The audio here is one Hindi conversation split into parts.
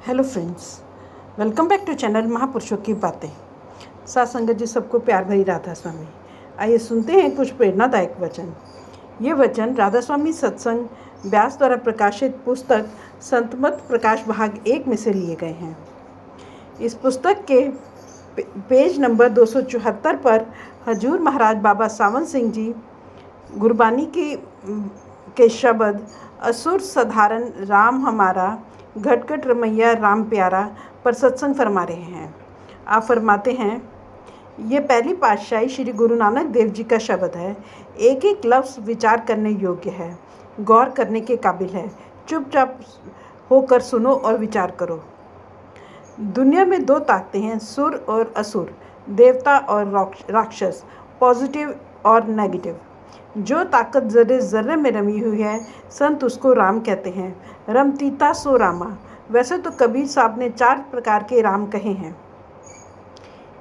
Hello friends, welcome back to channel महापुरुषों की बातें। साथ संगत जी, सबको प्यार भरी राधा स्वामी। आइए सुनते हैं कुछ प्रेरणादायक वचन। ये वचन राधा स्वामी सत्संग व्यास द्वारा प्रकाशित पुस्तक संतमत प्रकाश भाग 1 में से लिए गए हैं। इस पुस्तक के पेज नंबर 274 पर हजूर महाराज बाबा सावन सिंह जी गुरबानी के शब्द असुर साधारण राम हमारा, घटघट रमैया राम प्यारा पर सत्संग फरमा रहे हैं। आप फरमाते हैं, ये पहली पातशाही श्री गुरु नानक देव जी का शब्द है। एक एक लफ्ज़ विचार करने योग्य है, गौर करने के काबिल है। चुपचाप होकर सुनो और विचार करो। दुनिया में दो ताकतें हैं, सुर और असुर, देवता और राक्षस, पॉजिटिव और नेगेटिव। जो ताकत जर्रे जर्रे में रमी हुई है, संत उसको राम कहते हैं। रमतीता सो रामा। वैसे तो कबीर साहब ने 4 प्रकार के राम कहे हैं।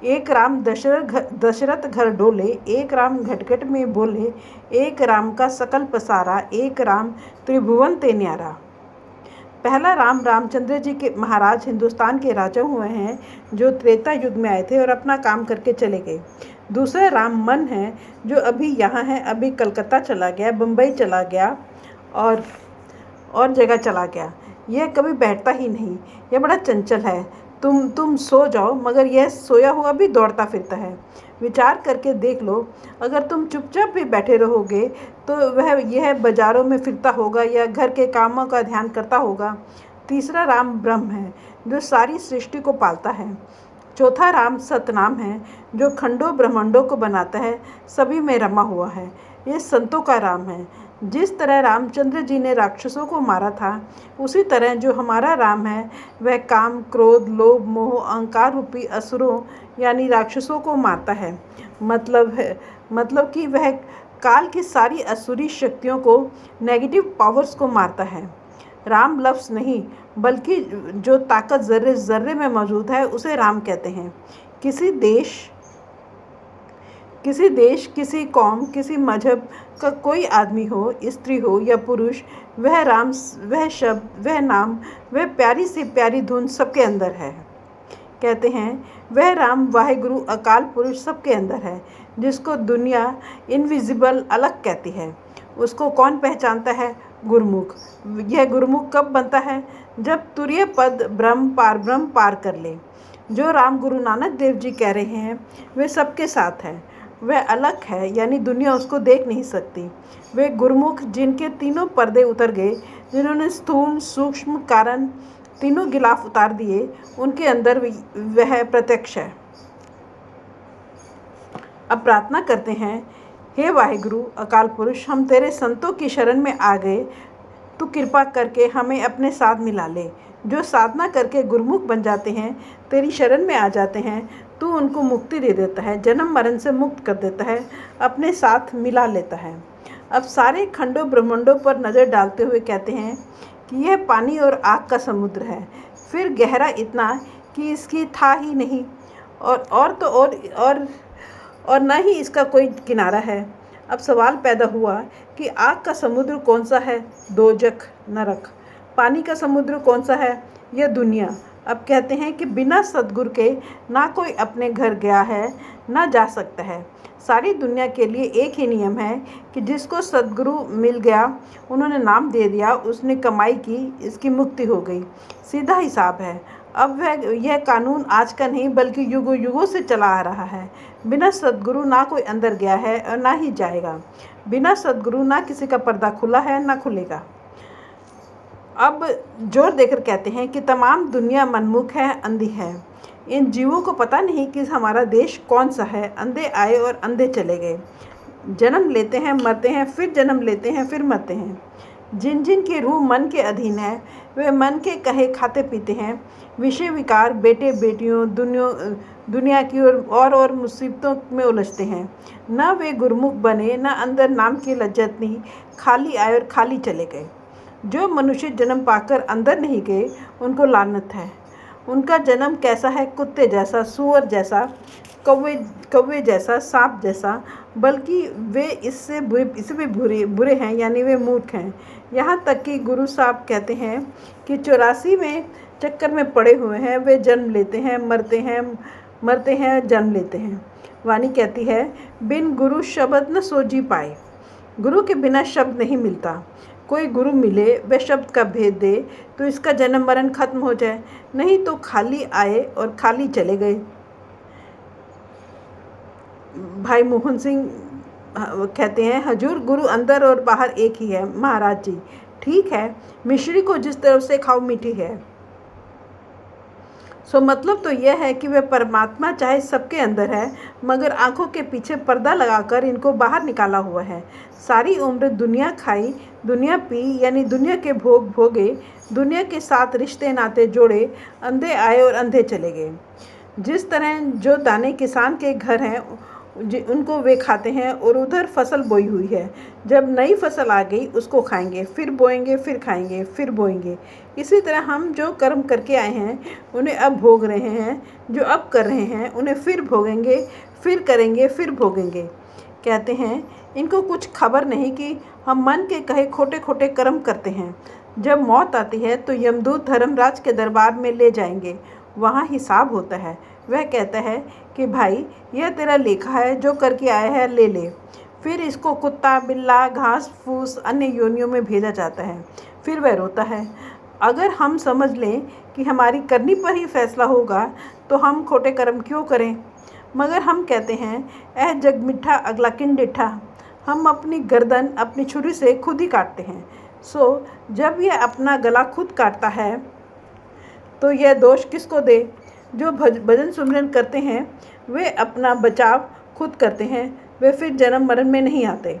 एक राम दशरथ घर डोले, एक राम घटघट में बोले, एक राम का सकल पसारा, एक राम त्रिभुवन ते न्यारा। पहला राम रामचंद्र जी के महाराज हिंदुस्तान के राजा हुए हैं, जो त्रेता युग में आए थे और अपना काम करके चले गए। दूसरा राम मन है, जो अभी यहाँ है, अभी कलकत्ता चला गया, बम्बई चला गया और जगह चला गया। यह कभी बैठता ही नहीं, यह बड़ा चंचल है। तुम सो जाओ, मगर यह सोया हुआ भी दौड़ता फिरता है। विचार करके देख लो, अगर तुम चुपचाप भी बैठे रहोगे तो यह बाजारों में फिरता होगा या घर के कामों का ध्यान करता होगा। तीसरा राम ब्रह्म है, जो सारी सृष्टि को पालता है। चौथा राम सतनाम है, जो खंडों ब्रह्मांडों को बनाता है, सभी में रमा हुआ है। ये संतों का राम है। जिस तरह रामचंद्र जी ने राक्षसों को मारा था, उसी तरह जो हमारा राम है, वह काम, क्रोध, लोभ, मोह, अहंकार रूपी असुरों यानी राक्षसों को मारता है। मतलब कि वह काल की सारी असुरी शक्तियों को, नेगेटिव पावर्स को मारता है। राम लफ्ज़ नहीं, बल्कि जो ताकत जर्रे जर्रे में मौजूद है, उसे राम कहते हैं। किसी देश, किसी कौम, किसी मजहब का कोई आदमी हो, स्त्री हो या पुरुष, वह राम, वह शब्द, वह नाम, वह प्यारी से प्यारी धुन सबके अंदर है। कहते हैं, वह राम वाहिगुरु अकाल पुरुष सबके अंदर है, जिसको दुनिया इनविजिबल अलग कहती है। उसको कौन पहचानता है? गुरमुख। यह गुरमुख कब बनता है? जब तुरीय पद ब्रह्म पार कर ले। जो राम गुरु नानक देव जी कह रहे हैं, वे सबके साथ है। वह अलग है, यानी दुनिया उसको देख नहीं सकती। वे गुरमुख, जिनके तीनों पर्दे उतर गए, जिन्होंने स्थूल सूक्ष्म कारण तीनों गिलाफ उतार दिए, उनके अंदर वह प्रत्यक्ष है। अब प्रार्थना करते हैं, हे वाहिगुरु अकाल पुरुष, हम तेरे संतों की शरण में आ गए। तू कृपा करके हमें अपने साथ मिला ले। जो साधना करके गुरमुख बन जाते हैं, तेरी शरण में आ जाते हैं, तू उनको मुक्ति दे देता है, जन्म मरण से मुक्त कर देता है, अपने साथ मिला लेता है। अब सारे खंडों ब्रह्मांडों पर नज़र डालते हुए कहते हैं कि यह पानी और आग का समुद्र है, फिर गहरा इतना कि इसकी था ही नहीं, और न ही इसका कोई किनारा है। अब सवाल पैदा हुआ कि आग का समुद्र कौन सा है? दोजख, नरक। पानी का समुद्र कौन सा है? यह दुनिया। अब कहते हैं कि बिना सद्गुरु के ना कोई अपने घर गया है, ना जा सकता है। सारी दुनिया के लिए एक ही नियम है कि जिसको सद्गुरु मिल गया, उन्होंने नाम दे दिया, उसने कमाई की, इसकी मुक्ति हो गई। सीधा हिसाब है। अब यह कानून आज का नहीं, बल्कि युगों युगों से चला आ रहा है। बिना सद्गुरु ना कोई अंदर गया है और ना ही जाएगा। बिना सद्गुरु ना किसी का पर्दा खुला है, ना खुलेगा। अब जोर देकर कहते हैं कि तमाम दुनिया मनमुख है, अंधी है। इन जीवों को पता नहीं कि हमारा देश कौन सा है। अंधे आए और अंधे चले गए। जन्म लेते हैं, मरते हैं, फिर जन्म लेते हैं, फिर मरते हैं। जिन जिन की रूह मन के अधीन है, वे मन के कहे खाते पीते हैं। विषय विकार, बेटे बेटियों, दुनिया की और मुसीबतों में उलझते हैं। न वे गुरमुख बने, न अंदर नाम की लज्जत नहीं, खाली आए और खाली चले गए। जो मनुष्य जन्म पाकर अंदर नहीं गए, उनको लानत है। उनका जन्म कैसा है? कुत्ते जैसा, सूअर जैसा, कौवे जैसा, सांप जैसा, बल्कि वे इससे भी बुरे हैं, यानी वे मूर्ख हैं। यहाँ तक कि गुरु साहब कहते हैं कि 84 में चक्कर में पड़े हुए हैं, वे जन्म लेते हैं, मरते हैं, जन्म लेते हैं। वाणी कहती है, बिन गुरु शब्द न सोजी पाए। गुरु के बिना शब्द नहीं मिलता। कोई गुरु मिले, वह शब्द का भेद दे, तो इसका जन्म मरण खत्म हो जाए, नहीं तो खाली आए और खाली चले गए। भाई मोहन सिंह कहते हैं, हजूर गुरु अंदर और बाहर एक ही है। महाराज जी, ठीक है, मिश्री को जिस तरफ से खाओ मीठी है। सो मतलब तो यह है कि वह परमात्मा चाहे सबके अंदर है, मगर आंखों के पीछे पर्दा लगाकर इनको बाहर निकाला हुआ है। सारी उम्र दुनिया खाई, दुनिया पी, यानी दुनिया के भोग भोगे, दुनिया के साथ रिश्ते नाते जोड़े, अंधे आए और अंधे चले गए। जिस तरह जो दाने किसान के घर हैं उनको वे खाते हैं, और उधर फसल बोई हुई है, जब नई फसल आ गई उसको खाएंगे, फिर बोएंगे, फिर खाएंगे, फिर बोएंगे। इसी तरह हम जो कर्म करके आए हैं उन्हें अब भोग रहे हैं, जो अब कर रहे हैं उन्हें फिर भोगेंगे, फिर करेंगे, फिर भोगेंगे। कहते हैं, इनको कुछ खबर नहीं कि हम मन के कहे खोटे खोटे कर्म करते हैं। जब मौत आती है तो यमदूत धर्मराज के दरबार में ले जाएंगे, वहाँ हिसाब होता है। वह कहता है कि भाई, यह तेरा लेखा है, जो करके आया है ले ले। फिर इसको कुत्ता, बिल्ला, घास फूस, अन्य योनियों में भेजा जाता है। फिर वह रोता है। अगर हम समझ लें कि हमारी करनी पर ही फैसला होगा तो हम खोटे कर्म क्यों करें। मगर हम कहते हैं, ऐ जग मिठा अगला किन डिठा। हम अपनी गर्दन अपनी छुरी से खुद ही काटते हैं। सो जब यह अपना गला खुद काटता है तो यह दोष किसको दे। जो भजन सुमिरन करते हैं वे अपना बचाव खुद करते हैं, वे फिर जन्म मरण में नहीं आते।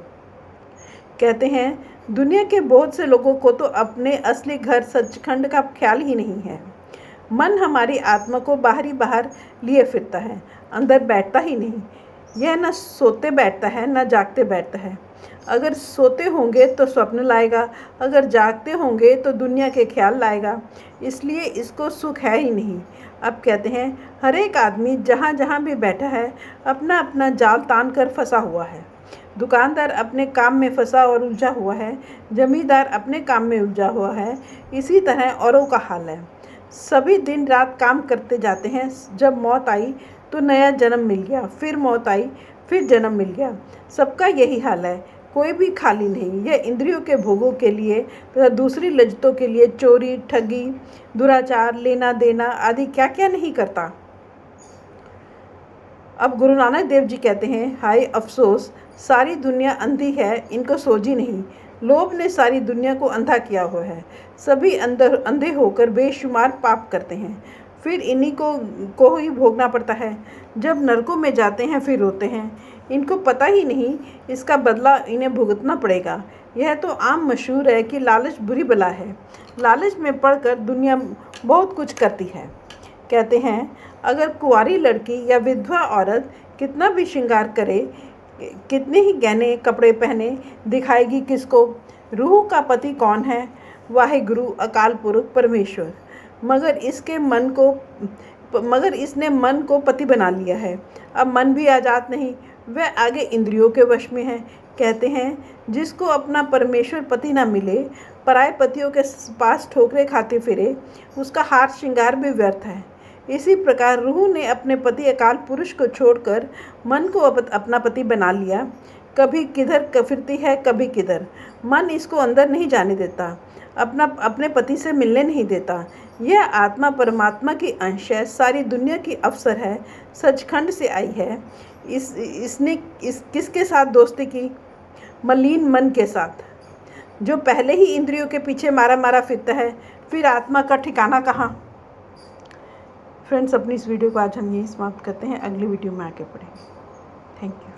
कहते हैं, दुनिया के बहुत से लोगों को तो अपने असली घर सचखंड का ख्याल ही नहीं है। मन हमारी आत्मा को बाहर लिए फिरता है, अंदर बैठता ही नहीं। यह न सोते बैठता है, न जागते बैठता है। अगर सोते होंगे तो स्वप्न लाएगा, अगर जागते होंगे तो दुनिया के ख्याल लाएगा। इसलिए इसको सुख है ही नहीं। अब कहते हैं, हर एक आदमी जहाँ जहाँ भी बैठा है अपना अपना जाल तान कर फंसा हुआ है। दुकानदार अपने काम में फंसा और उलझा हुआ है, जमींदार अपने काम में उलझा हुआ है। इसी तरह औरों का हाल है। सभी दिन रात काम करते जाते हैं। जब मौत आई तो नया जन्म मिल गया, फिर मौत आई, फिर जन्म मिल गया। सबका यही हाल है, कोई भी खाली नहीं। यह इंद्रियों के भोगों के लिए तथा दूसरी लज्जतों के लिए चोरी, ठगी, दुराचार, लेना देना आदि क्या क्या नहीं करता। अब गुरु नानक देव जी कहते हैं, हाय अफसोस, सारी दुनिया अंधी है, इनको सोझी नहीं। लोभ ने सारी दुनिया को अंधा किया हुआ है। सभी अंधे होकर बेशुमार पाप करते हैं, फिर इन्हीं को ही भोगना पड़ता है। जब नरकों में जाते हैं फिर रोते हैं। इनको पता ही नहीं इसका बदला इन्हें भुगतना पड़ेगा। यह तो आम मशहूर है कि लालच बुरी बला है। लालच में पड़कर दुनिया बहुत कुछ करती है। कहते हैं, अगर कुंवारी लड़की या विधवा औरत कितना भी श्रृंगार करे, कितने ही गहने कपड़े पहने, दिखाएगी किसको। रूह का पति कौन है? वाहिगुरु अकाल पुरख परमेश्वर। मगर इसने मन को पति बना लिया है। अब मन भी आज़ाद नहीं, वह आगे इंद्रियों के वश में है। कहते हैं, जिसको अपना परमेश्वर पति ना मिले, पराये पतियों के पास ठोकरे खाते फिरे, उसका हार श्रृंगार भी व्यर्थ है। इसी प्रकार रूह ने अपने पति अकाल पुरुष को छोड़कर मन को अपना पति बना लिया। कभी किधर फिरती है, कभी किधर। मन इसको अंदर नहीं जाने देता, अपने पति से मिलने नहीं देता। यह आत्मा परमात्मा की अंश है, सारी दुनिया की अफसर है, सचखंड से आई है। इसने किसके साथ दोस्ती की? मलिन मन के साथ, जो पहले ही इंद्रियों के पीछे मारा फिरता है। फिर आत्मा का ठिकाना कहाँ? फ्रेंड्स, अपनी इस वीडियो को आज हम यहीं समाप्त करते हैं। अगली वीडियो में आगे बढ़ेंगे। Thank you.